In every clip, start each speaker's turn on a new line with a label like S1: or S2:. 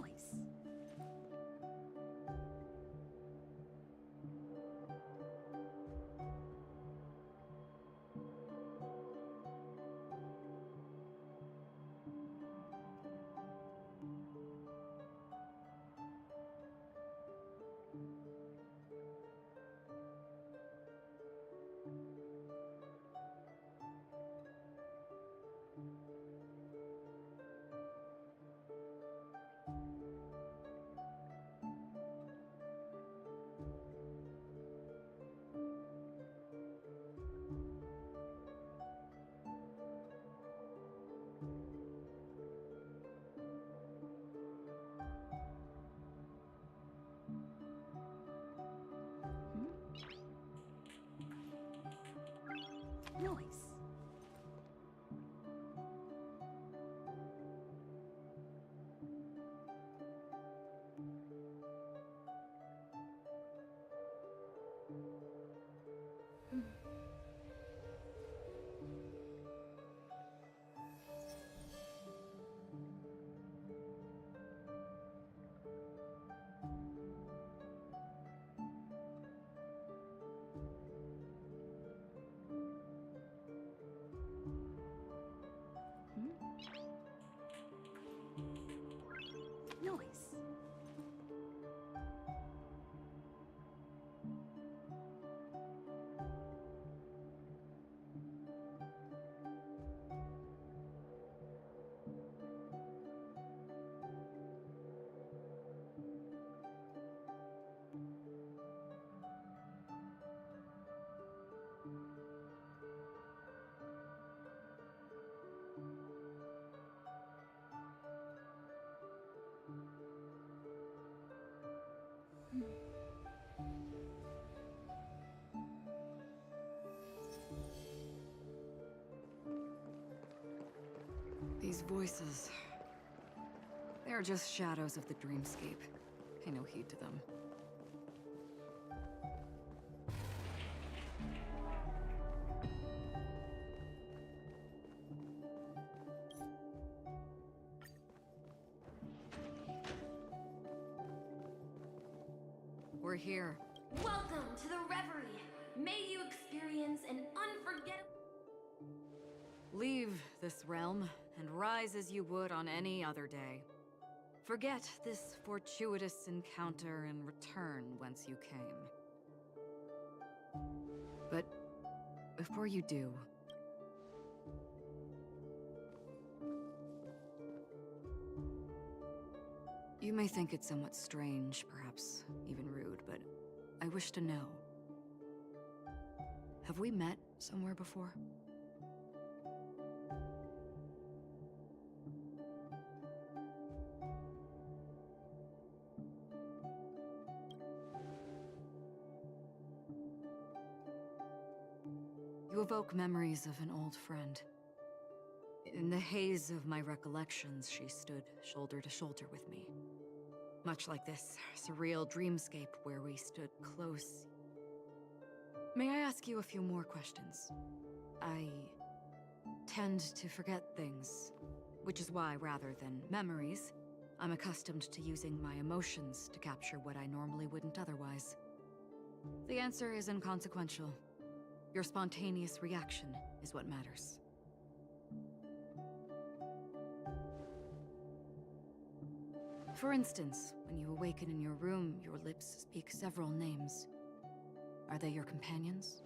S1: Noise. Noise. Noise.
S2: These voices... they're just shadows of the dreamscape. Pay no heed to them. We're here.
S3: Welcome to the reverie. May you experience an unforgettable...
S2: Leave this realm, and rise as you would on any other day. Forget this fortuitous encounter and return whence you came. But before you do... you may think it somewhat strange, perhaps even rude, but I wish to know. Have we met somewhere before? You evoke memories of an old friend. In the haze of my recollections, she stood shoulder to shoulder with me. Much like this surreal dreamscape where we stood close. May I ask you a few more questions? I tend to forget things, which is why, rather than memories, I'm accustomed to using my emotions to capture what I normally wouldn't otherwise. The answer is inconsequential. Your spontaneous reaction is what matters. For instance, when you awaken in your room, your lips speak several names. Are they your companions?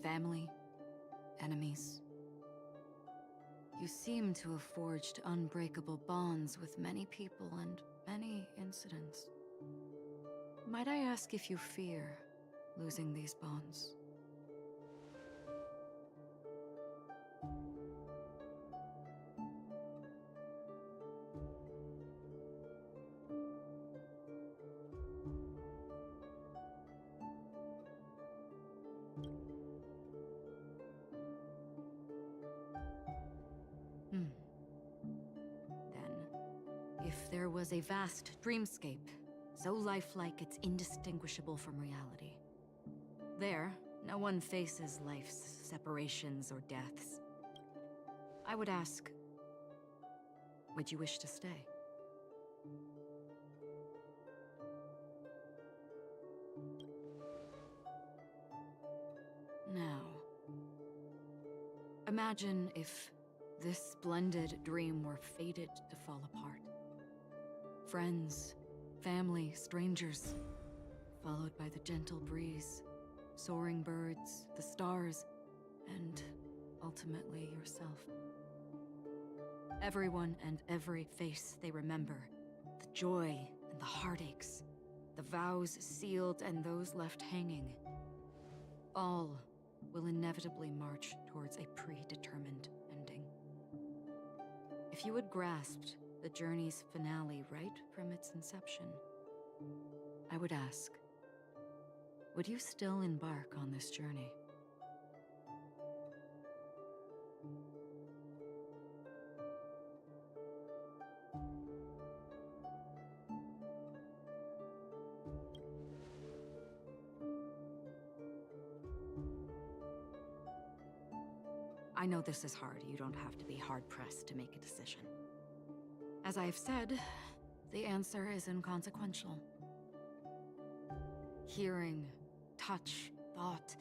S2: Family? Enemies? You seem to have forged unbreakable bonds with many people and many incidents. Might I ask if you fear losing these bonds? If there was a vast dreamscape, so lifelike it's indistinguishable from reality. There, no one faces life's separations or deaths. I would ask, would you wish to stay? Now, imagine if this splendid dream were fated to fall apart. Friends, family, strangers, followed by the gentle breeze, soaring birds, the stars, and ultimately yourself. Everyone and every face they remember, the joy and the heartaches, the vows sealed and those left hanging, all will inevitably march towards a predetermined ending. If you had grasped the journey's finale right from its inception, I would ask, would you still embark on this journey? I know this is hard. You don't have to be hard-pressed to make a decision. As I have said, the answer is inconsequential. Hearing, touch, thought.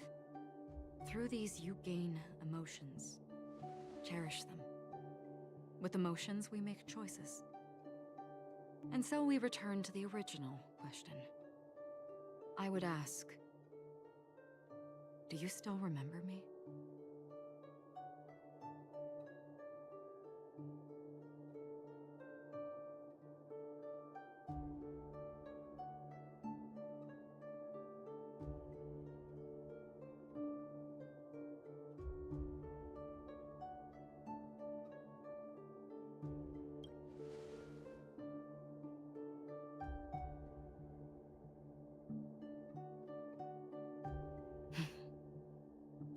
S2: Through these you gain emotions. Cherish them. With emotions we make choices. And so we return to the original question. I would ask, do you still remember me?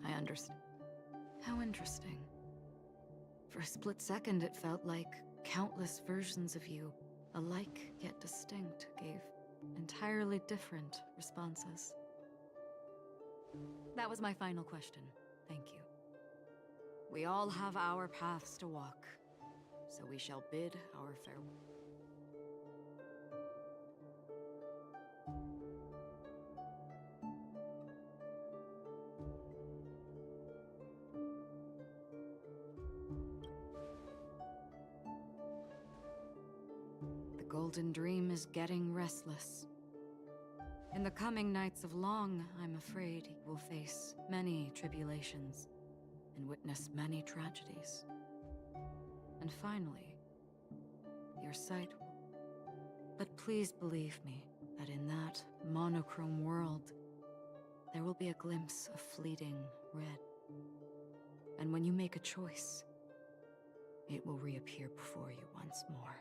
S2: I understand. How interesting. For a split second, it felt like countless versions of you, alike yet distinct, gave entirely different responses. That was my final question. Thank you. We all have our paths to walk, so we shall bid our farewell. The golden dream is getting restless. In the coming nights of Long, I'm afraid he will face many tribulations and witness many tragedies. And finally, your sight will... But please believe me that in that monochrome world, there will be a glimpse of fleeting red. And when you make a choice, it will reappear before you once more.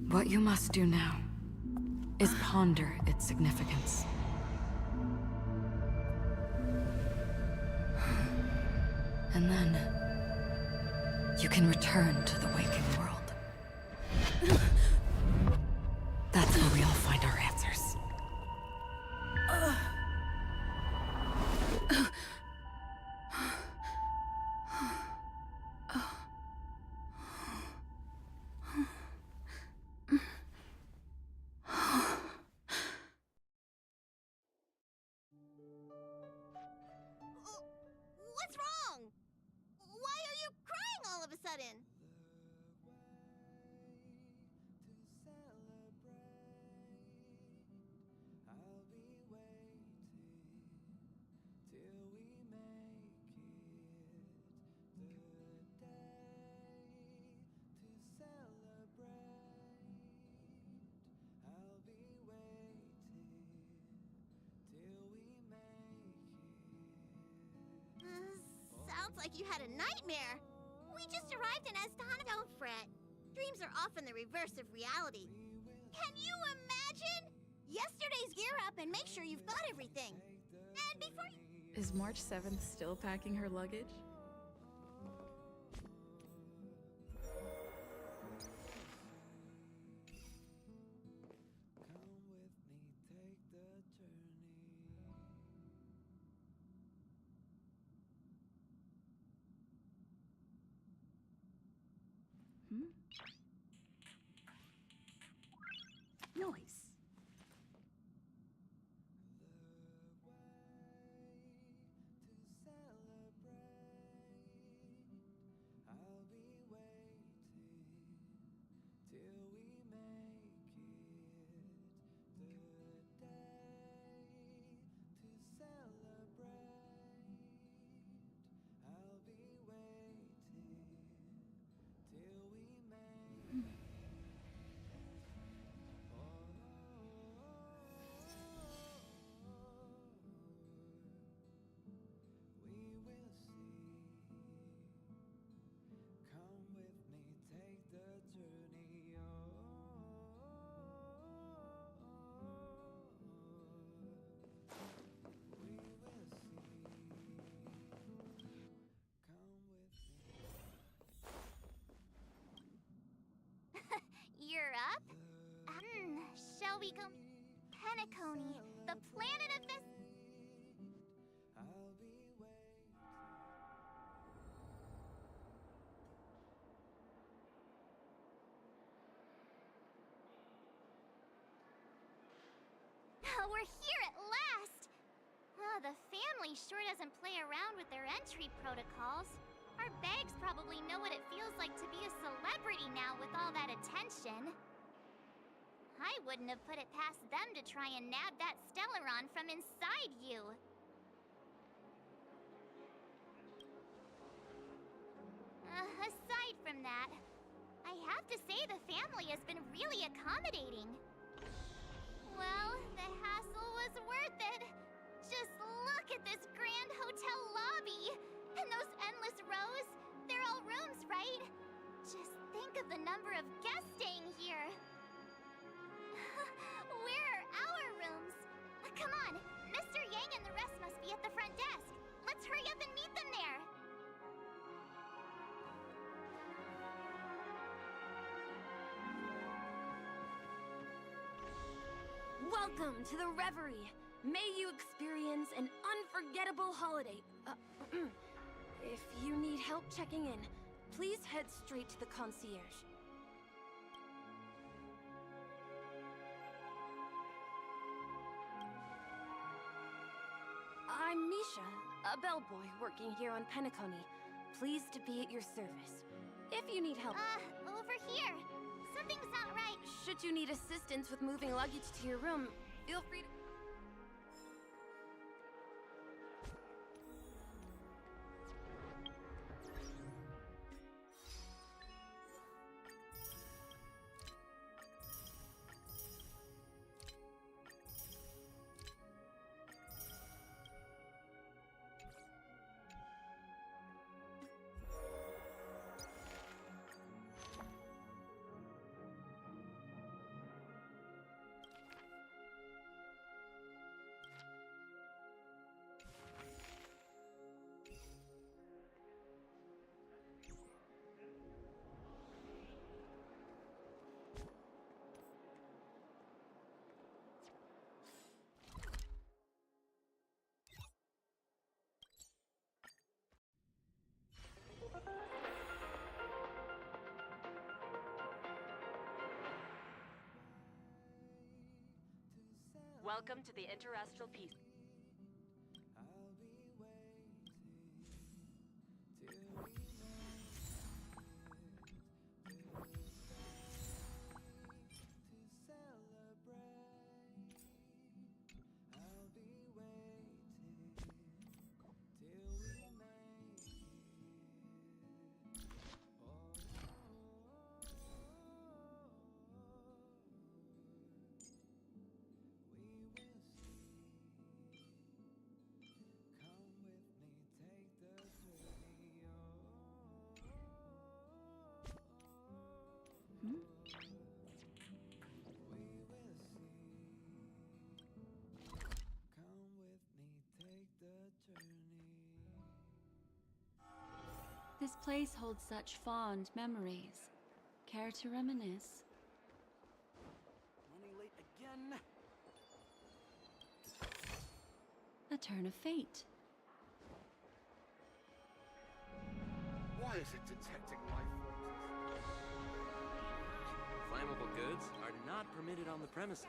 S2: What you must do now is ponder its significance. And then you can return to the waking world. That's where we all find our answers.
S1: What's wrong? Why are you crying all of a sudden? Sounds like you had a nightmare. We just arrived in Astana. Don't fret. Dreams are often the reverse of reality. Can you imagine? Yesterday's gear up and make sure you've got everything. And before you...
S4: Is March 7th still packing her luggage?
S5: Nice.
S1: You're up? Shall we go? Penacony, the planet of this. We're here at last! The family sure doesn't play around with their entry protocols. Our bags probably know what it feels like to be a celebrity now with all that attention. I wouldn't have put it past them to try and nab that Stellaron from inside you. Aside from that, I have to say the family has been really accommodating. Well, the hassle was worth it. Just look at this grand hotel lobby. And those endless rows. They're all rooms, right? Just think of the number of guests staying here. Where are our rooms? Come on, Mr. Yang and the rest must be at the front desk. Let's hurry up and meet them there.
S3: Welcome to the Reverie. May you experience an unforgettable holiday. If you need help checking in, please head straight to the concierge. I'm Misha, a bellboy working here on Penacony. Pleased to be at your service. If you need help...
S1: Over here. Something's not right.
S3: Should you need assistance with moving luggage to your room, feel free to...
S6: Welcome to the Interastral Peace.
S7: This place holds such fond memories. Care to reminisce?
S8: Running late again?
S7: A turn of fate.
S8: Why is it detecting life forms?
S5: flammable goods are not permitted on the premises.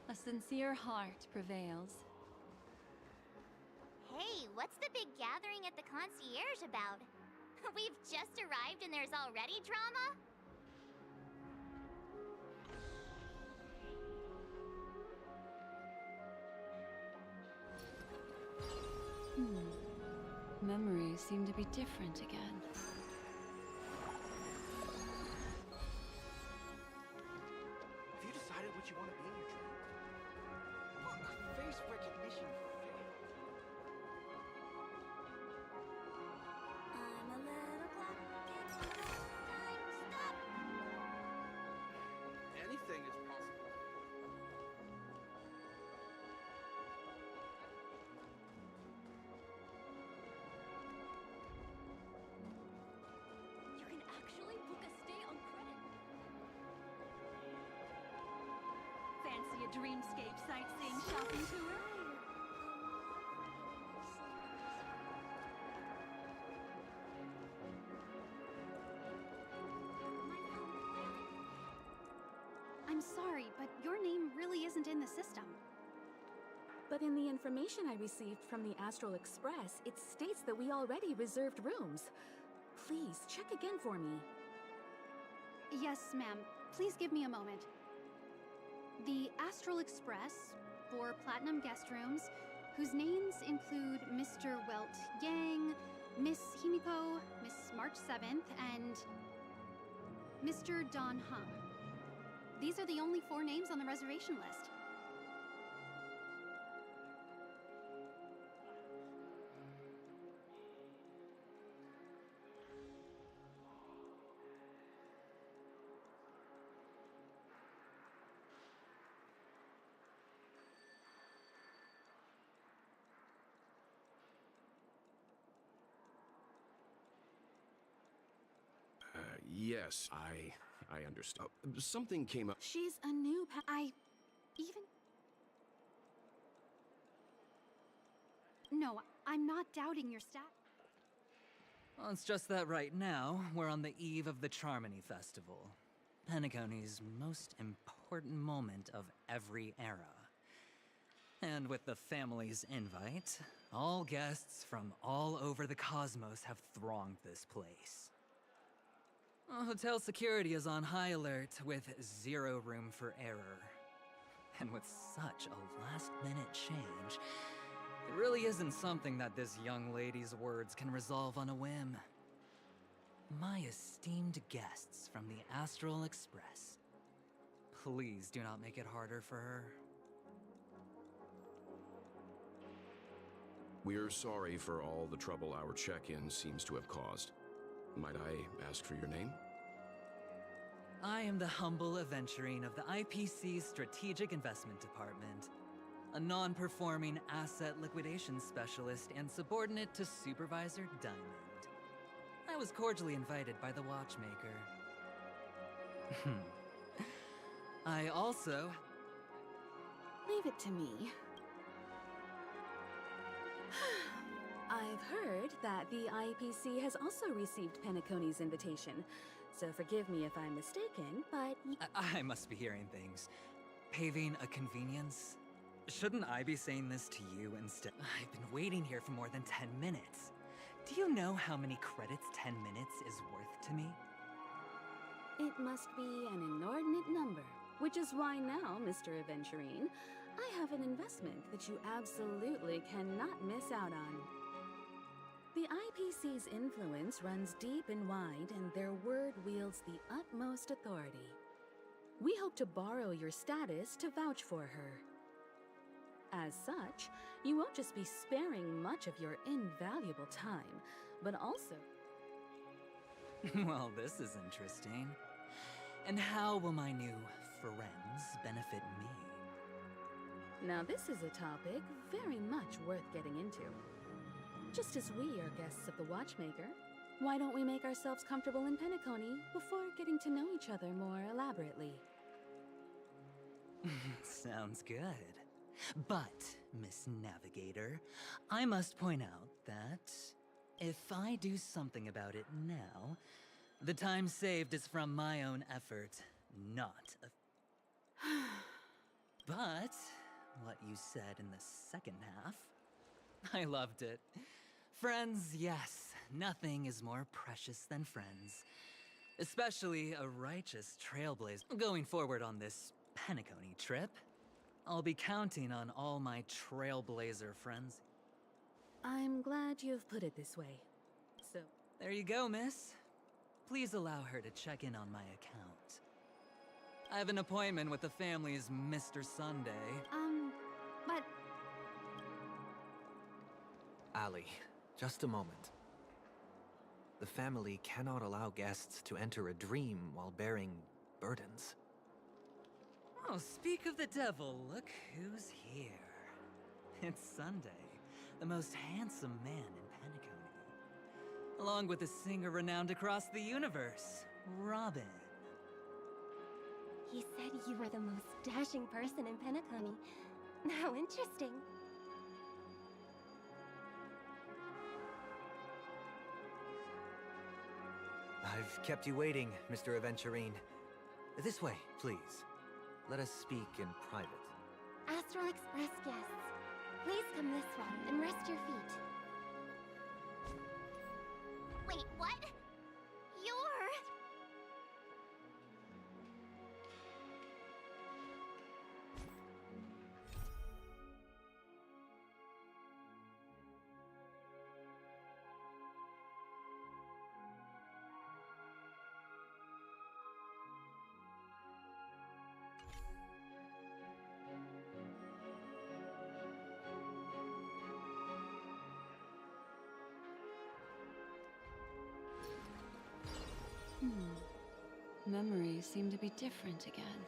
S7: A sincere heart prevails.
S1: Hey, what's the big gathering at the concierge about? We've just arrived and there's already drama?
S7: Memories seem to be different again.
S5: Have you decided what you want to be in your dream? Well, face recognition failed.
S1: I'm a little clock, it's time, stop!
S5: Anything is possible.
S3: You can actually book a stay on credit.
S7: Fancy a dreamscape sightseeing shopping tour?
S8: I'm sorry, but your name really isn't in the system.
S4: But in the information I received from the Astral Express, it states that we already reserved rooms. Please, check again for me.
S8: Yes, ma'am. Please give me a moment. The Astral Express for Platinum Guest Rooms, whose names include Mr. Welt Yang, Miss Himiko, Miss March 7th, and Mr. Don Hung. These are the only 4 names on the reservation list.
S9: Yes, I understand. Something came up.
S8: She's a new No, I'm not doubting your stat.
S10: Well, it's just that right now, we're on the eve of the Charmony Festival. Penacony's most important moment of every era. And with the family's invite, all guests from all over the cosmos have thronged this place. Hotel security is on high alert with 0 room for error. And with such a last-minute change, it really isn't something that this young lady's words can resolve on a whim. My esteemed guests from the Astral Express, please do not make it harder for her.
S9: We're sorry for all the trouble our check-in seems to have caused. Might I ask for your name?
S10: I am the humble aventurine of the IPC's Strategic Investment Department, a non-performing asset liquidation specialist and subordinate to Supervisor Diamond. I was cordially invited by the watchmaker. I also...
S4: Leave it to me. I've heard that the IPC has also received Penacony's invitation, so forgive me if I'm mistaken, but...
S10: I must be hearing things. Paving a convenience? Shouldn't I be saying this to you instead? I've been waiting here for more than 10 minutes. Do you know how many credits 10 minutes is worth to me?
S4: It must be an inordinate number, which is why now, Mr. Aventurine, I have an investment that you absolutely cannot miss out on. The IPC's influence runs deep and wide, and their word wields the utmost authority. We hope to borrow your status to vouch for her. As such, you won't just be sparing much of your invaluable time, but also...
S10: Well, this is interesting. And how will my new friends benefit me?
S4: Now this is a topic very much worth getting into. Just as we are guests of the Watchmaker, why don't we make ourselves comfortable in Penacony before getting to know each other more elaborately?
S10: Sounds good. But, Miss Navigator, I must point out that if I do something about it now, The time saved is from my own effort, not a... But what you said in the second half, I loved it. Friends, yes, nothing is more precious than friends. Especially a righteous trailblazer. Going forward on this Penacony trip, I'll be counting on all my trailblazer friends.
S4: I'm glad you've put it this way. So,
S10: There you go, miss. Please allow her to check in on my account. I have an appointment with the family's Mr. Sunday.
S8: But
S5: Ali, just a moment. The family cannot allow guests to enter a dream while bearing burdens.
S10: Oh, speak of the devil, look who's here. It's Sunday, the most handsome man in Penacony. Along with a singer renowned across the universe, Robin.
S3: He said you were the most dashing person in Penacony. How interesting.
S5: I've kept you waiting, Mr. Aventurine. This way, please. Let us speak in private.
S3: Astral Express guests, please come this way and rest your feet.
S1: Wait, what? You're...
S7: Memories seem to be different again.